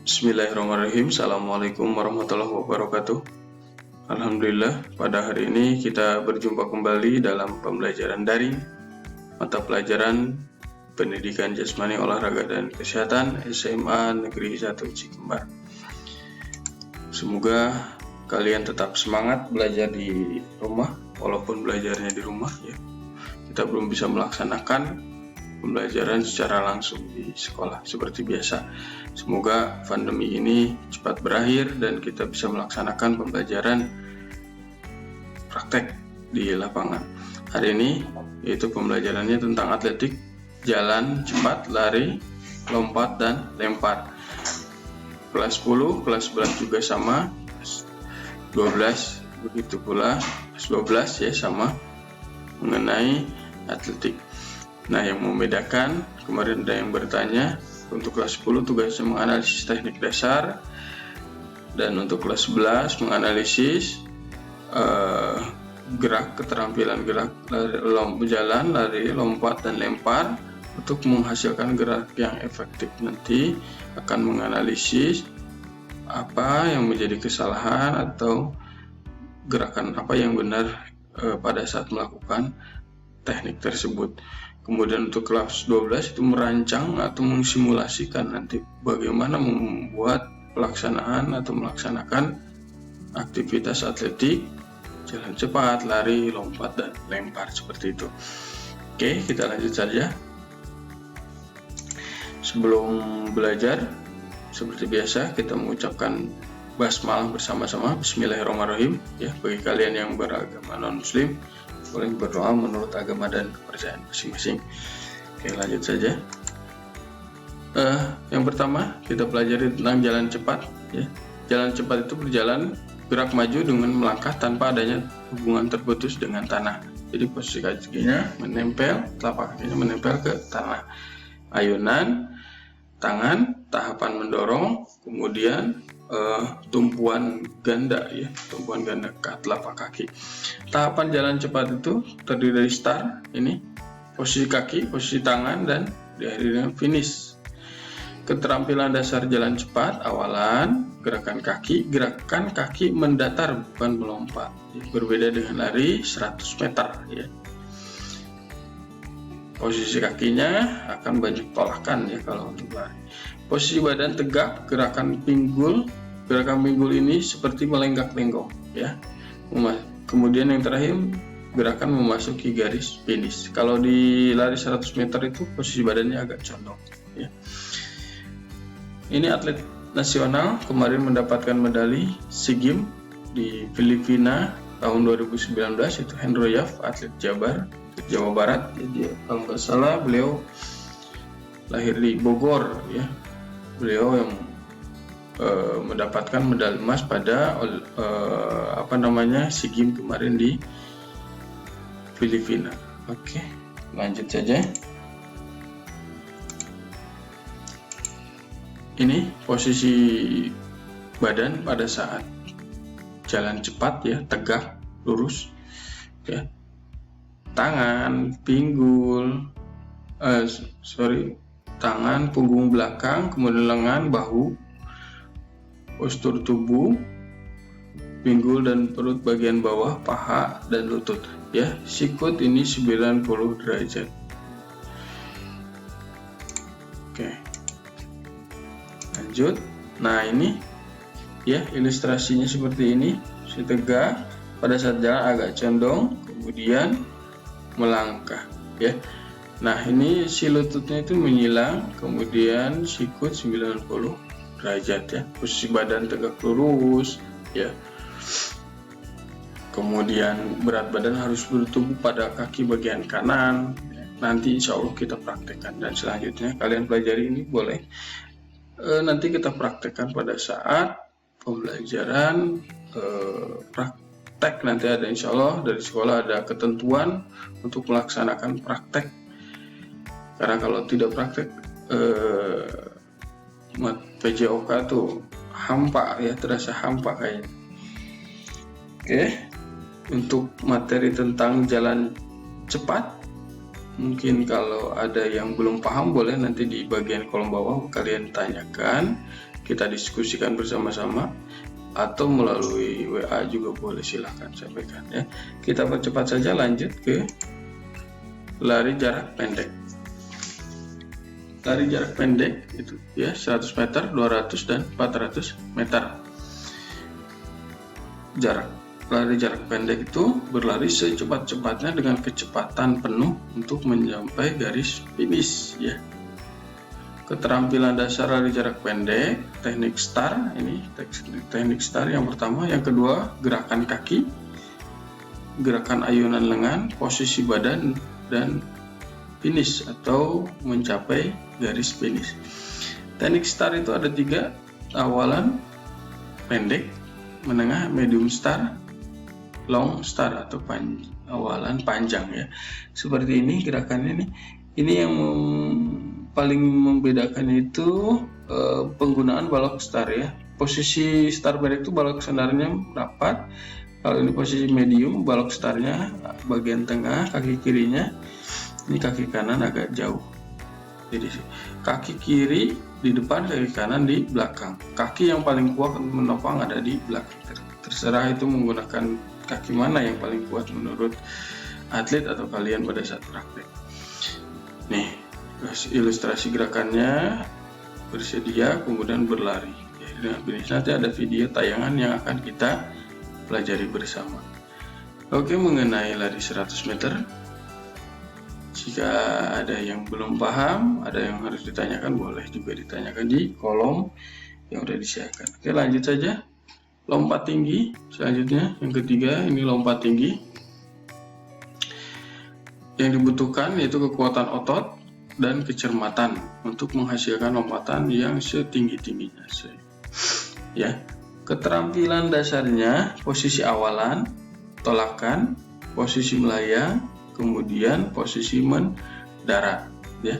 Bismillahirrahmanirrahim. Assalamualaikum warahmatullahi wabarakatuh. Alhamdulillah, pada hari ini kita berjumpa kembali dalam pembelajaran daring mata pelajaran Pendidikan Jasmani, Olahraga dan Kesehatan SMA Negeri 1 Cikembar. Semoga kalian tetap semangat belajar di rumah, walaupun belajarnya di rumah ya. Kita belum bisa melaksanakan pembelajaran secara langsung di sekolah seperti biasa. Semoga pandemi ini cepat berakhir dan kita bisa melaksanakan pembelajaran praktek di lapangan. Hari ini yaitu pembelajarannya tentang atletik, jalan cepat, lari, lompat, dan lempar. Kelas 10, kelas 11 juga sama, 12, begitu pula kelas 12 ya sama mengenai atletik. Nah, yang membedakan, kemarin ada yang bertanya, untuk kelas 10 tugasnya menganalisis teknik dasar, dan untuk kelas 11 menganalisis gerak, keterampilan gerak, jalan, lari, lompat, dan lempar. Untuk menghasilkan gerak yang efektif nanti akan menganalisis apa yang menjadi kesalahan atau gerakan apa yang benar pada saat melakukan teknik tersebut. Kemudian untuk kelas 12 itu merancang atau mensimulasikan nanti bagaimana membuat pelaksanaan atau melaksanakan aktivitas atletik, jalan cepat, lari, lompat, dan lempar seperti itu. Oke, kita lanjut saja. Sebelum belajar, seperti biasa kita mengucapkan basmalah bersama-sama. Bismillahirrahmanirrahim. Ya, bagi kalian yang beragama non-muslim, boleh berdoa menurut agama dan kepercayaan masing-masing. Oke, lanjut saja. Yang pertama kita pelajari tentang jalan cepat. Ya. Jalan cepat itu berjalan gerak maju dengan melangkah tanpa adanya hubungan terputus dengan tanah. Jadi posisi kakinya menempel, telapak kakinya menempel ke tanah. Ayunan tangan, tahapan mendorong, kemudian tumpuan ganda ya, tumpuan ganda ke telapak kaki. Tahapan jalan cepat itu terdiri dari start, ini posisi kaki, posisi tangan, dan diakhiri dengan finish. Keterampilan dasar jalan cepat, awalan gerakan kaki mendatar bukan melompat ya, berbeda dengan lari 100 meter ya. Posisi kakinya akan banyak tolakan ya kalau untuk lari. Posisi badan tegak, gerakan pinggul ini seperti melenggak-lenggok ya. Kemudian yang terakhir gerakan memasuki garis finish. Kalau di lari 100 meter itu posisi badannya agak condong ya. Ini atlet nasional kemarin mendapatkan medali SEA Games di Filipina tahun 2019, itu Hendro Yaf, atlet Jawa Barat. Jadi kalau nggak salah beliau lahir di Bogor ya. Beliau yang mendapatkan medali emas pada SEA Games kemarin di Filipina. Oke, lanjut saja. Ini posisi badan pada saat jalan cepat ya, tegak, lurus ya. Tangan, pinggul, tangan, punggung belakang, kemudian lengan, bahu, postur tubuh, pinggul dan perut bagian bawah, paha dan lutut ya. Sikut ini 90 derajat. Oke, lanjut. Nah, ini ya ilustrasinya seperti ini. Si tegak, pada saat jalan agak condong, kemudian melangkah ya. Nah, ini si lututnya itu menyilang, kemudian sikut 90 derajat ya. Posisi badan tegak lurus ya. Kemudian berat badan harus bertumbuh pada kaki bagian kanan. Nanti insya Allah kita praktekkan, dan selanjutnya kalian pelajari ini boleh. Nanti kita praktekkan pada saat pembelajaran praktek. Nanti ada insya Allah dari sekolah ada ketentuan untuk melaksanakan praktek. Karena kalau tidak praktek PJOK tuh hampa ya, terasa hampa kayaknya. Oke, untuk materi tentang jalan cepat Mungkin kalau ada yang belum paham boleh nanti di bagian kolom bawah kalian tanyakan. kita diskusikan bersama-sama, atau melalui WA juga boleh, silahkan sampaikan ya. Kita percepat saja, lanjut ke lari jarak pendek. Lari jarak pendek itu ya 100 meter, 200 dan 400 meter. Lari jarak pendek itu berlari secepat-cepatnya dengan kecepatan penuh untuk mencapai garis finish ya. Keterampilan dasar lari jarak pendek, teknik STAR, ini teknik STAR yang pertama. Yang kedua, gerakan kaki, gerakan ayunan lengan, posisi badan, dan finish atau mencapai garis finish. Teknik STAR itu ada 3, awalan, pendek, menengah, medium STAR, long STAR atau awalan panjang ya. Seperti ini gerakannya nih. Ini yang paling membedakan itu penggunaan balok STAR ya. Posisi STAR pendek itu balok sandarnya rapat. Kalau ini posisi medium, balok STAR-nya bagian tengah, kaki kirinya ini kaki kanan agak jauh. Jadi kaki kiri di depan, kaki kanan di belakang. Kaki yang paling kuat menopang ada di belakang. Terserah itu menggunakan kaki mana yang paling kuat menurut atlet atau kalian pada saat praktek. Nih, ilustrasi gerakannya, bersedia, kemudian berlari. Dengan finish nanti ada video tayangan yang akan kita pelajari bersama. Oke, mengenai lari 100 meter, jika ada yang belum paham, ada yang harus ditanyakan, boleh juga ditanyakan di kolom yang udah disiapkan. Oke, lanjut saja. Lompat tinggi, selanjutnya yang ketiga, ini lompat tinggi. Yang dibutuhkan yaitu kekuatan otot dan kecermatan untuk menghasilkan lompatan yang setinggi-tingginya. Ya, keterampilan dasarnya posisi awalan, tolakan, posisi melayang, kemudian posisi mendarat. Ya,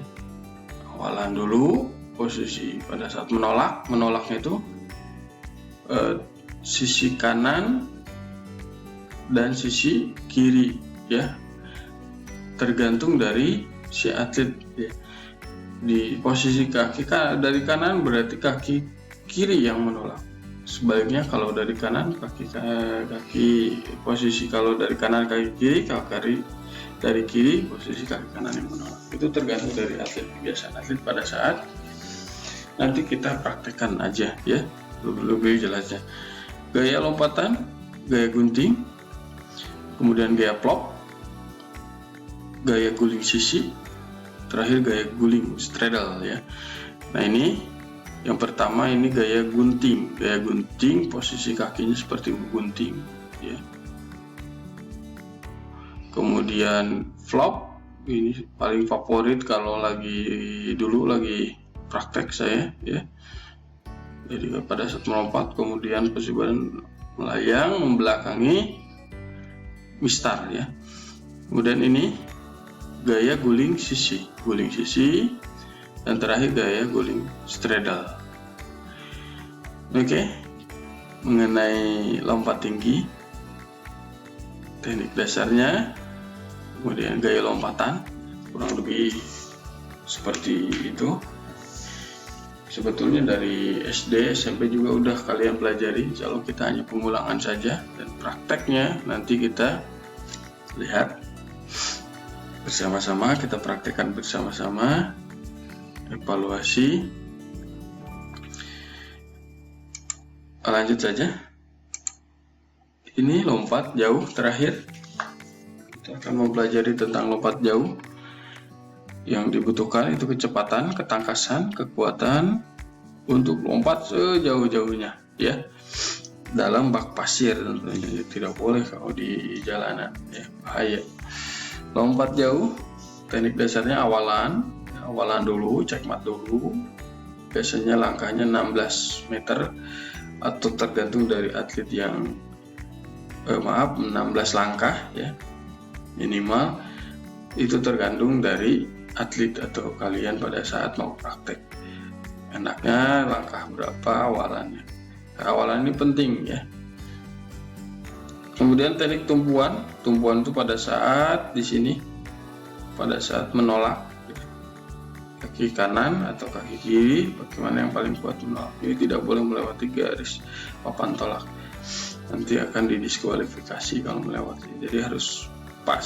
awalan dulu, posisi pada saat menolaknya itu sisi kanan dan sisi kiri ya. Tergantung dari si atlet ya. Di posisi kaki dari kanan berarti kaki kiri yang menolak. Sebaliknya kalau dari kanan kaki posisi kalau dari kanan kaki kiri, kalau dari kiri posisi kaki kanan yang menolak. Itu tergantung dari atlet, kebiasaan atlet pada saat nanti kita praktekkan aja ya, lebih jelasnya. Gaya lompatan, gaya gunting, kemudian gaya plop, gaya guling sisi, terakhir gaya guling straddle ya. Nah ini yang pertama, ini gaya gunting. Gaya gunting posisi kakinya seperti gunting ya. Kemudian flop, ini paling favorit kalau lagi praktek saya ya. Jadi pada saat melompat, kemudian posisi badan melayang membelakangi mistar ya. Kemudian ini gaya guling sisi, dan terakhir gaya guling straddle. Oke, mengenai lompat tinggi, teknik dasarnya, kemudian gaya lompatan, kurang lebih seperti itu. Sebetulnya dari SD, SMP juga udah kalian pelajari. Kalau kita hanya pengulangan saja, dan prakteknya nanti kita lihat bersama-sama, kita praktekkan bersama-sama, evaluasi. Lanjut saja. Ini lompat jauh terakhir. Kita akan mempelajari tentang lompat jauh. Yang dibutuhkan itu kecepatan, ketangkasan, kekuatan untuk lompat sejauh-jauhnya ya. Dalam bak pasir tentunya, tidak boleh kalau di jalanan ya, bahaya. Lompat jauh, teknik dasarnya awalan dulu, checkmate dulu. Biasanya langkahnya 16 meter atau tergantung dari atlet yang 16 langkah ya minimal. Itu tergantung dari atlet atau kalian pada saat mau praktek. Enaknya langkah berapa awalannya. Awalan ini penting ya. Kemudian teknik tumpuan itu pada saat di sini, pada saat menolak, kaki kanan atau kaki kiri, bagaimana yang paling kuat menolak. Ini tidak boleh melewati garis papan tolak, nanti akan didiskualifikasi kalau melewati, jadi harus pas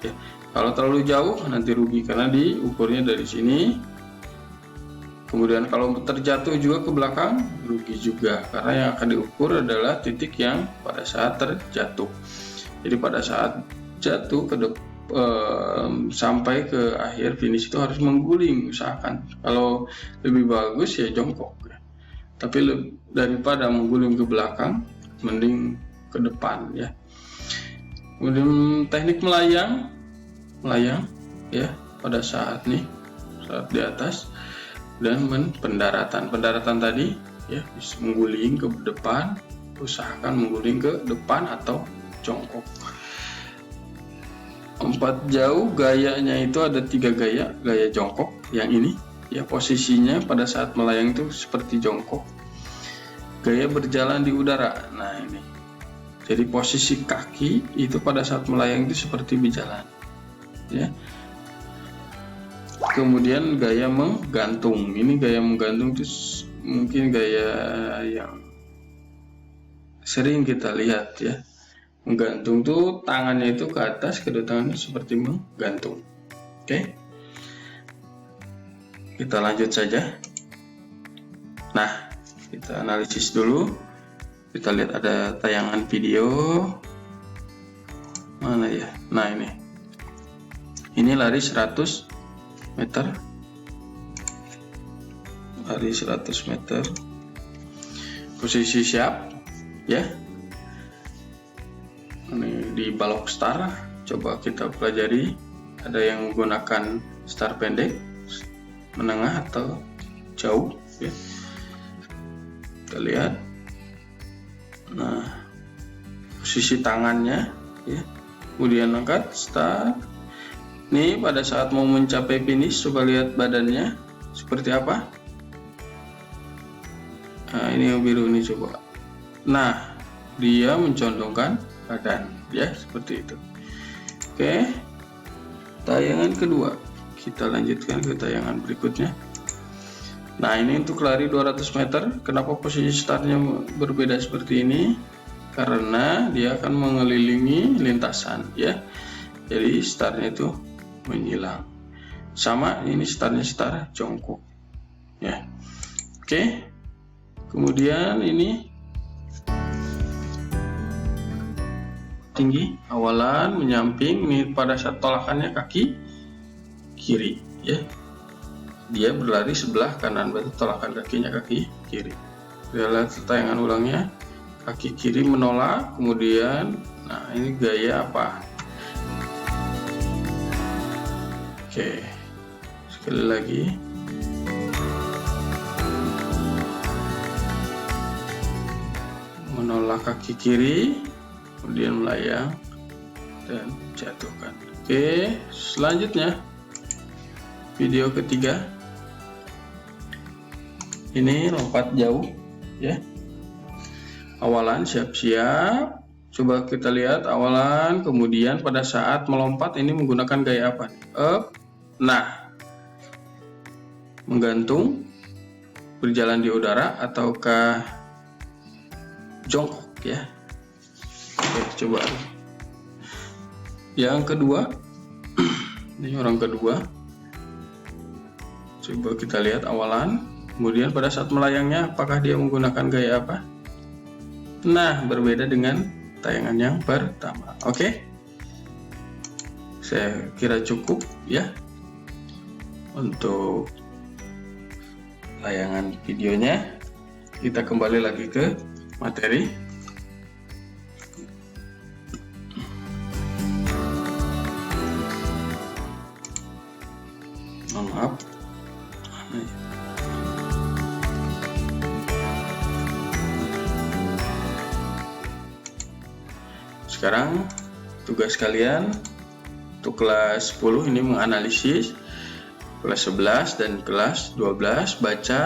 ya. Kalau terlalu jauh nanti rugi karena diukurnya dari sini. Kemudian kalau terjatuh juga ke belakang rugi juga, karena yang akan diukur adalah titik yang pada saat terjatuh. Jadi pada saat jatuh sampai ke akhir finish itu harus mengguling, usahakan. Kalau lebih bagus ya jongkok ya. Tapi daripada mengguling ke belakang, mending ke depan ya. Kemudian teknik melayang ya pada saat di atas, dan pendaratan tadi ya, bisa mengguling ke depan, usahakan mengguling ke depan atau jongkok. 4 jauh gayanya itu ada 3 gaya. Gaya jongkok yang ini ya, posisinya pada saat melayang itu seperti jongkok. Gaya berjalan di udara, nah ini, jadi posisi kaki itu pada saat melayang itu seperti berjalan ya. Kemudian gaya menggantung, ini gaya menggantung itu mungkin gaya yang sering kita lihat ya. Menggantung tuh tangannya itu ke atas, kedua tangannya seperti menggantung. Oke, kita lanjut saja. Nah, kita analisis dulu. Kita lihat ada tayangan video mana ya. Nah ini lari 100 meter, lari 100 meter, posisi siap ya. Ini di balok star, coba kita pelajari. Ada yang menggunakan star pendek, menengah atau jauh ya. Kita lihat. Nah, posisi tangannya ya, kemudian angkat start. Nih pada saat mau mencapai finish, coba lihat badannya seperti apa. Nah ini yang biru ini coba. Nah dia mencondongkan badan ya, seperti itu. Oke, tayangan kedua, kita lanjutkan ke tayangan berikutnya. Nah ini untuk lari 200 meter. Kenapa posisi startnya berbeda seperti ini? Karena dia akan mengelilingi lintasan ya, jadi startnya itu menyilang. Sama ini startnya star jongkok ya. Oke, kemudian ini tinggi, awalan menyamping. Ini pada saat tolakannya kaki kiri ya, dia berlari sebelah kanan, berarti tolakan kakinya kaki kiri. Kita lihat tayangan ulangnya, kaki kiri menolak. Kemudian nah ini gaya apa? Oke, sekali lagi. Menolak kaki kiri, kemudian melayang dan jatuhkan. Oke, selanjutnya video ketiga. Ini lompat jauh ya. Awalan siap-siap. Coba kita lihat awalan, kemudian pada saat melompat ini menggunakan gaya apa? Up. Nah, menggantung, berjalan di udara, ataukah jongkok ya. Oke, coba yang kedua. Ini orang kedua. Coba kita lihat awalan, kemudian pada saat melayangnya apakah dia menggunakan gaya apa? Nah, berbeda dengan tayangan yang pertama. Oke, saya kira cukup ya untuk tayangan videonya. Kita kembali lagi ke materi. Maaf. Sekarang tugas kalian untuk kelas 10 ini menganalisis kelas 11 dan kelas 12, baca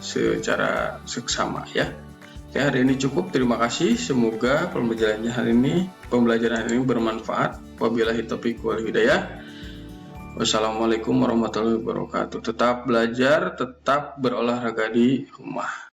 secara seksama ya. Oke, hari ini cukup. Terima kasih. Semoga pembelajaran hari ini bermanfaat. Wabillahi taufiq wal hidayah. Wassalamualaikum warahmatullahi wabarakatuh. Tetap belajar, tetap berolahraga di rumah.